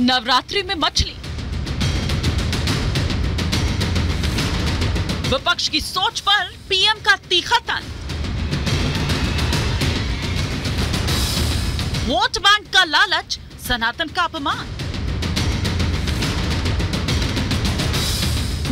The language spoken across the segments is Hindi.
नवरात्रि में मछली, विपक्ष की सोच पर पीएम का तीखा तंज, वोट बैंक का लालच, सनातन का अपमान।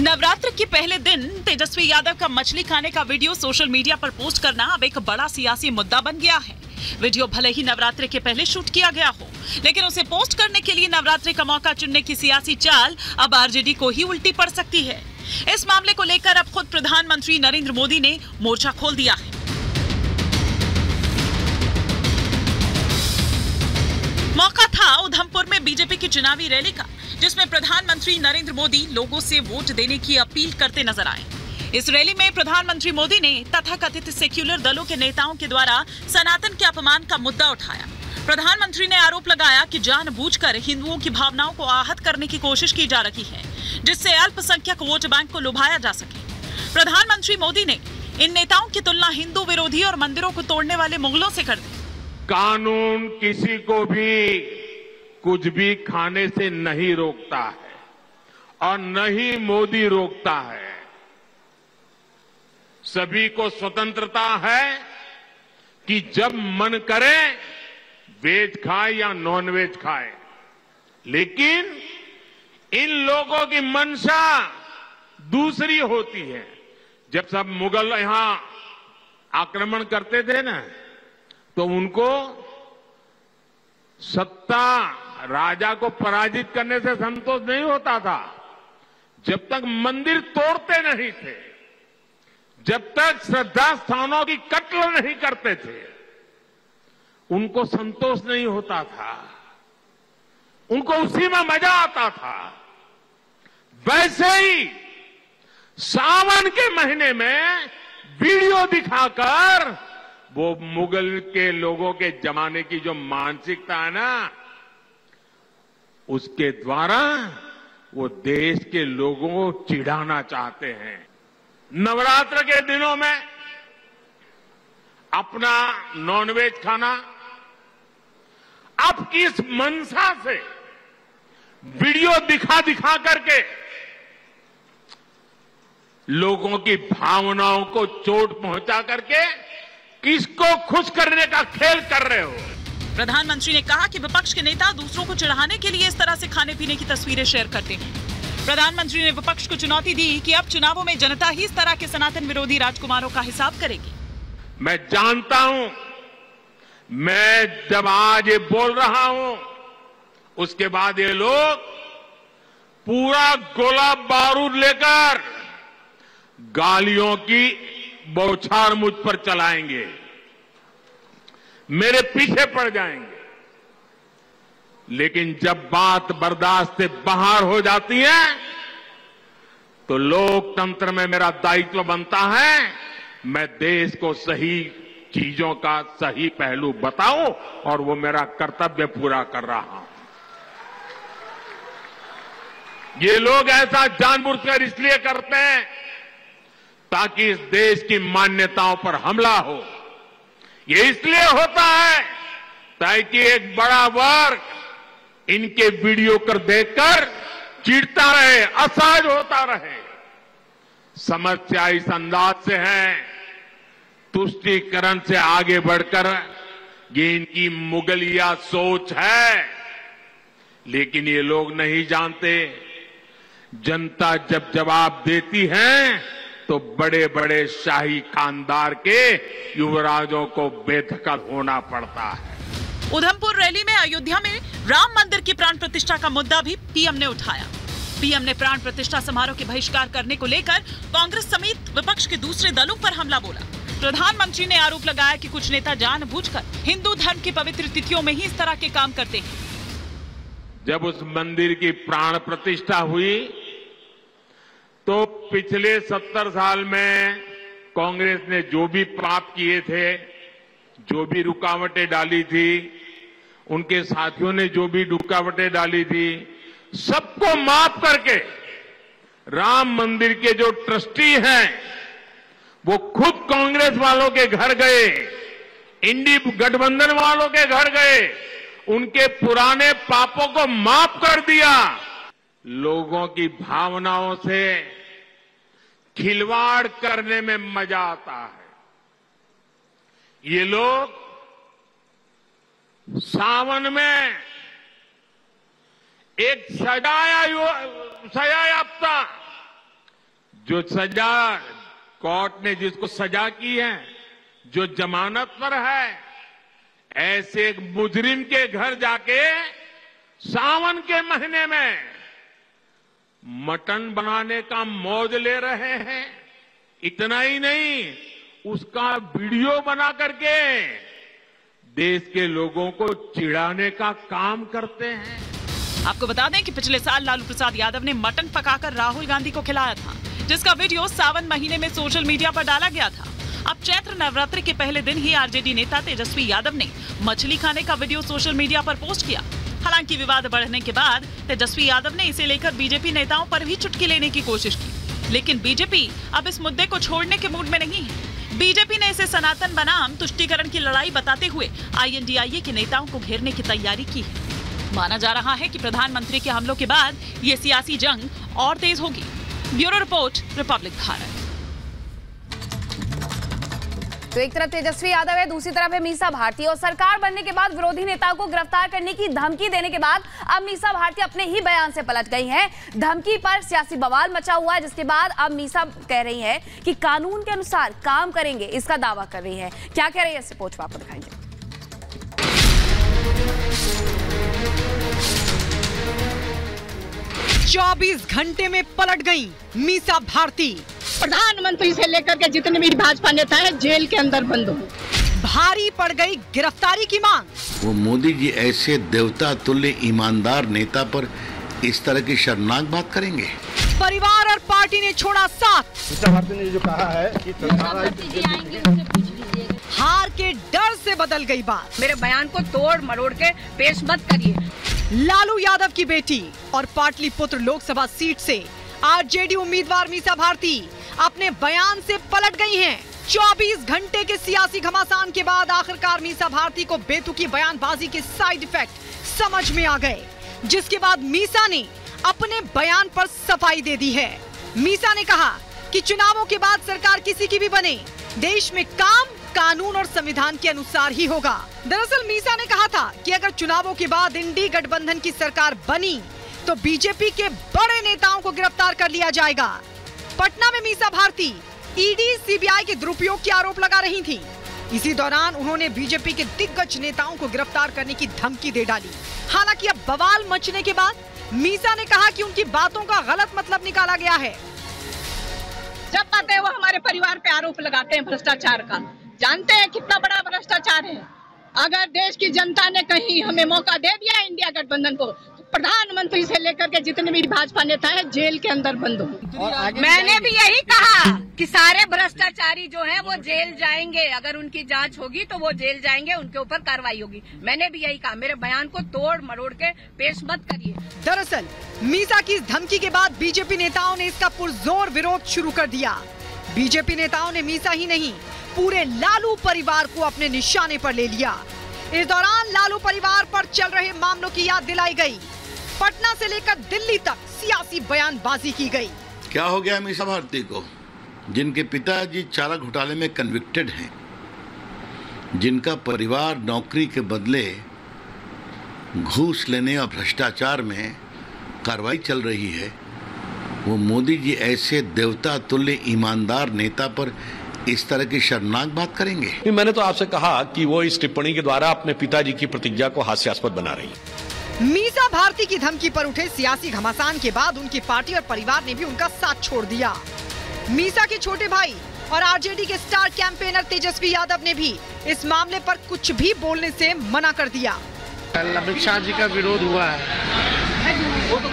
नवरात्र के पहले दिन तेजस्वी यादव का मछली खाने का वीडियो सोशल मीडिया पर पोस्ट करना अब एक बड़ा सियासी मुद्दा बन गया है। वीडियो भले ही नवरात्रि के पहले शूट किया गया हो, लेकिन उसे पोस्ट करने के लिए नवरात्रि का मौका चुनने की सियासी चाल अब आरजेडी को ही उल्टी पड़ सकती है। इस मामले को लेकर अब खुद प्रधानमंत्री नरेंद्र मोदी ने मोर्चा खोल दिया है। मौका था उधमपुर में बीजेपी की चुनावी रैली का, जिसमें प्रधानमंत्री नरेंद्र मोदी लोगों से वोट देने की अपील करते नजर आए। इस रैली में प्रधानमंत्री मोदी ने तथाकथित सेक्युलर दलों के नेताओं के द्वारा सनातन के अपमान का मुद्दा उठाया। प्रधानमंत्री ने आरोप लगाया कि जानबूझकर हिंदुओं की भावनाओं को आहत करने की कोशिश की जा रही है, जिससे अल्पसंख्यक वोट बैंक को लुभाया जा सके। प्रधानमंत्री मोदी ने इन नेताओं की तुलना हिंदू विरोधी और मंदिरों को तोड़ने वाले मुगलों से कर दी। कानून किसी को भी कुछ भी खाने से नहीं रोकता है और न ही मोदी रोकता है। सभी को स्वतंत्रता है कि जब मन करे वेज खाए या नॉन वेज खाए, लेकिन इन लोगों की मंशा दूसरी होती है। जब सब मुगल यहां आक्रमण करते थे ना, तो उनको सत्ता राजा को पराजित करने से संतोष नहीं होता था। जब तक मंदिर तोड़ते नहीं थे, जब तक श्रद्धा स्थानों की कत्ल नहीं करते थे, उनको संतोष नहीं होता था। उनको उसी में मजा आता था। वैसे ही सावन के महीने में वीडियो दिखाकर वो मुगल के लोगों के जमाने की जो मानसिकता है ना, उसके द्वारा वो देश के लोगों को चिढ़ाना चाहते हैं। नवरात्र के दिनों में अपना नॉनवेज खाना, अब किस मनसा से वीडियो दिखा दिखा करके लोगों की भावनाओं को चोट पहुंचा करके किसको खुश करने का खेल कर रहे हो? प्रधानमंत्री ने कहा कि विपक्ष के नेता दूसरों को चिढ़ाने के लिए इस तरह से खाने पीने की तस्वीरें शेयर करते हैं। प्रधानमंत्री ने विपक्ष को चुनौती दी कि अब चुनावों में जनता ही इस तरह के सनातन विरोधी राजकुमारों का हिसाब करेगी। मैं जानता हूं, मैं जब आज ये बोल रहा हूं, उसके बाद ये लोग पूरा गोला बारूद लेकर गालियों की बौछार मुझ पर चलाएंगे, मेरे पीछे पड़ जाएंगे। लेकिन जब बात बर्दाश्त से बाहर हो जाती है, तो लोकतंत्र में मेरा दायित्व बनता है मैं देश को सही चीजों का सही पहलू बताऊं, और वो मेरा कर्तव्य पूरा कर रहा हूं। ये लोग ऐसा जानबूझकर इसलिए करते हैं ताकि इस देश की मान्यताओं पर हमला हो। ये इसलिए होता है ताकि एक बड़ा वर्ग इनके वीडियो कर देखकर चिढ़ता रहे, असहज होता रहे। समस्या इस अंदाज से है, तुष्टीकरण से आगे बढ़कर ये इनकी मुगलिया सोच है। लेकिन ये लोग नहीं जानते, जनता जब जवाब देती है तो बड़े बड़े शाही खानदार के युवराजों को बेदखल होना पड़ता है। उधमपुर रैली में अयोध्या में राम मंदिर की प्राण प्रतिष्ठा का मुद्दा भी पीएम ने उठाया। पीएम ने प्राण प्रतिष्ठा समारोह के बहिष्कार करने को लेकर कांग्रेस समेत विपक्ष के दूसरे दलों पर हमला बोला। प्रधानमंत्री ने आरोप लगाया कि कुछ नेता जानबूझकर हिंदू धर्म की पवित्र तिथियों में ही इस तरह के काम करते हैं। जब उस मंदिर की प्राण प्रतिष्ठा हुई तो पिछले 70 साल में कांग्रेस ने जो भी पाप किए थे, जो भी रुकावटें डाली थी, उनके साथियों ने जो भी रुकावटें डाली थी, सबको माफ करके राम मंदिर के जो ट्रस्टी हैं वो खुद कांग्रेस वालों के घर गए, इंडी गठबंधन वालों के घर गए उनके पुराने पापों को माफ कर दिया। लोगों की भावनाओं से खिलवाड़ करने में मजा आता है। ये लोग सावन में एक सजायाफ्ता जो सजा कोर्ट ने जिसको सजा की है, जो जमानत पर है, ऐसे एक मुजरिम के घर जाके सावन के महीने में मटन बनाने का मौज ले रहे हैं। इतना ही नहीं, उसका वीडियो बना करके देश के लोगों को चिढ़ाने का काम करते हैं। आपको बता दें कि पिछले साल लालू प्रसाद यादव ने मटन पकाकर राहुल गांधी को खिलाया था, जिसका वीडियो सावन महीने में सोशल मीडिया पर डाला गया था। अब चैत्र नवरात्रि के पहले दिन ही आरजेडी नेता तेजस्वी यादव ने मछली खाने का वीडियो सोशल मीडिया पर पोस्ट किया। हालांकि विवाद बढ़ने के बाद तेजस्वी यादव ने इसे लेकर बीजेपी नेताओं पर भी चुटकी लेने की कोशिश की, लेकिन बीजेपी अब इस मुद्दे को छोड़ने के मूड में नहीं है। बीजेपी ने इसे सनातन बनाम तुष्टीकरण की लड़ाई बताते हुए INDIA के नेताओं को घेरने की तैयारी की है। माना जा रहा है कि प्रधानमंत्री के हमलों के बाद ये सियासी जंग और तेज होगी। Bureau report, Republic Bharat. तो एक तरफ तेजस्वी यादव है, दूसरी तरफ है मीसा भारती। और सरकार बनने के बाद विरोधी नेताओं को गिरफ्तार करने की धमकी देने के बाद अब मीसा भारती अपने ही बयान से पलट गई हैं। धमकी पर सियासी बवाल मचा हुआ है, जिसके बाद अब मीसा कह रही है कि कानून के अनुसार काम करेंगे, इसका दावा कर रही है। क्या कह रही है, इसे पोस्ट आपको दिखाएंगे। 24 घंटे में पलट गई मीसा भारती। प्रधानमंत्री से लेकर के जितने भी भाजपा नेता हैं जेल के अंदर बंद हो। भारी पड़ गई गिरफ्तारी की मांग। वो मोदी जी ऐसे देवता तुल्य ईमानदार नेता पर इस तरह की शर्मनाक बात करेंगे। परिवार और पार्टी ने छोड़ा साथ। मीसा भारती ने जो कहा है कि हार के डर से बदल गई बात। मेरे बयान को तोड़ मरोड़ के पेश मत करिए। लालू यादव की बेटी और पाटलिपुत्र लोकसभा सीट से आरजेडी उम्मीदवार मीसा भारती अपने बयान से पलट गई हैं। 24 घंटे के सियासी घमासान के बाद आखिरकार मीसा भारती को बेतुकी बयानबाजी के साइड इफेक्ट समझ में आ गए, जिसके बाद मीसा ने अपने बयान पर सफाई दे दी है। मीसा ने कहा कि चुनावों के बाद सरकार किसी की भी बने, देश में काम कानून और संविधान के अनुसार ही होगा। दरअसल मीसा ने कहा था कि अगर चुनावों के बाद इंडी गठबंधन की सरकार बनी तो बीजेपी के बड़े नेताओं को गिरफ्तार कर लिया जाएगा। पटना में मीसा भारती ईडी सीबीआई के दुरुपयोग के आरोप लगा रही थी। इसी दौरान उन्होंने बीजेपी के दिग्गज नेताओं को गिरफ्तार करने की धमकी दे डाली। हालांकि अब बवाल मचने के बाद मीसा ने कहा कि उनकी बातों का गलत मतलब निकाला गया है। जब आते हैं वो हमारे परिवार पे आरोप लगाते हैं भ्रष्टाचार का। जानते हैं कितना बड़ा भ्रष्टाचार है। अगर देश की जनता ने कहीं हमें मौका दे दिया इंडिया गठबंधन को, प्रधानमंत्री से लेकर के जितने भी भाजपा नेता हैं जेल के अंदर बंद हो। मैंने भी यही कहा कि सारे भ्रष्टाचारी जो हैं वो जेल जाएंगे। अगर उनकी जांच होगी तो वो जेल जाएंगे, उनके ऊपर कार्रवाई होगी। मैंने भी यही कहा। मेरे बयान को तोड़ मरोड़ के पेश मत करिए। दरअसल मीसा की इस धमकी के बाद बीजेपी नेताओं ने इसका पुरजोर विरोध शुरू कर दिया। बीजेपी नेताओं ने मीसा ही नहीं, पूरे लालू परिवार को अपने निशाने पर ले लिया। इस दौरान लालू परिवार पर चल रहे मामलों की याद दिलाई गई। पटना से लेकर दिल्ली तक सियासी बयानबाजी की गई। क्या हो गया मीसा भारती को, जिनके पिताजी चारा घोटाले में कन्विक्टेड हैं, जिनका परिवार नौकरी के बदले घूस लेने और भ्रष्टाचार में कार्रवाई चल रही है, वो मोदी जी ऐसे देवता तुल्य ईमानदार नेता पर इस तरह की शर्मनाक बात करेंगे। मैंने तो आपसे कहा कि वो इस टिप्पणी के द्वारा अपने पिताजी की प्रतिज्ञा को हास्यास्पद बना रही है। मीसा भारती की धमकी पर उठे सियासी घमासान के बाद उनकी पार्टी और परिवार ने भी उनका साथ छोड़ दिया। मीसा के छोटे भाई और आरजेडी के स्टार कैंपेनर तेजस्वी यादव ने भी इस मामले पर कुछ भी बोलने से मना कर दिया। अमित शाह जी का विरोध हुआ है,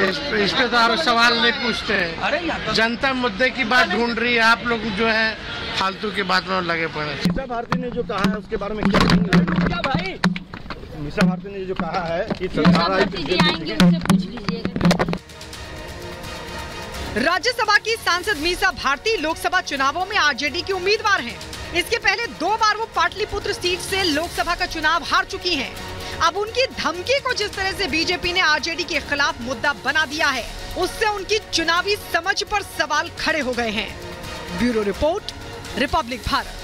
इस पे तो सवाल नहीं पूछते हैं। जनता मुद्दे की बात ढूंढ रही है, आप लोग जो है फालतू की बात में लगे पड़े। मीसा भारती ने जो कहा है उसके बारे में क्या भाई? मीसा भारती ने जो कहा है कि राज्यसभा की सांसद मीसा भारती लोकसभा चुनावों में आरजेडी की उम्मीदवार हैं। इसके पहले 2 बार वो पाटलिपुत्र सीट से लोकसभा का चुनाव हार चुकी हैं। अब उनकी धमकी को जिस तरह से बीजेपी ने आरजेडी के खिलाफ मुद्दा बना दिया है, उससे उनकी चुनावी समझ पर सवाल खड़े हो गए हैं। Bureau report, Republic Bharat.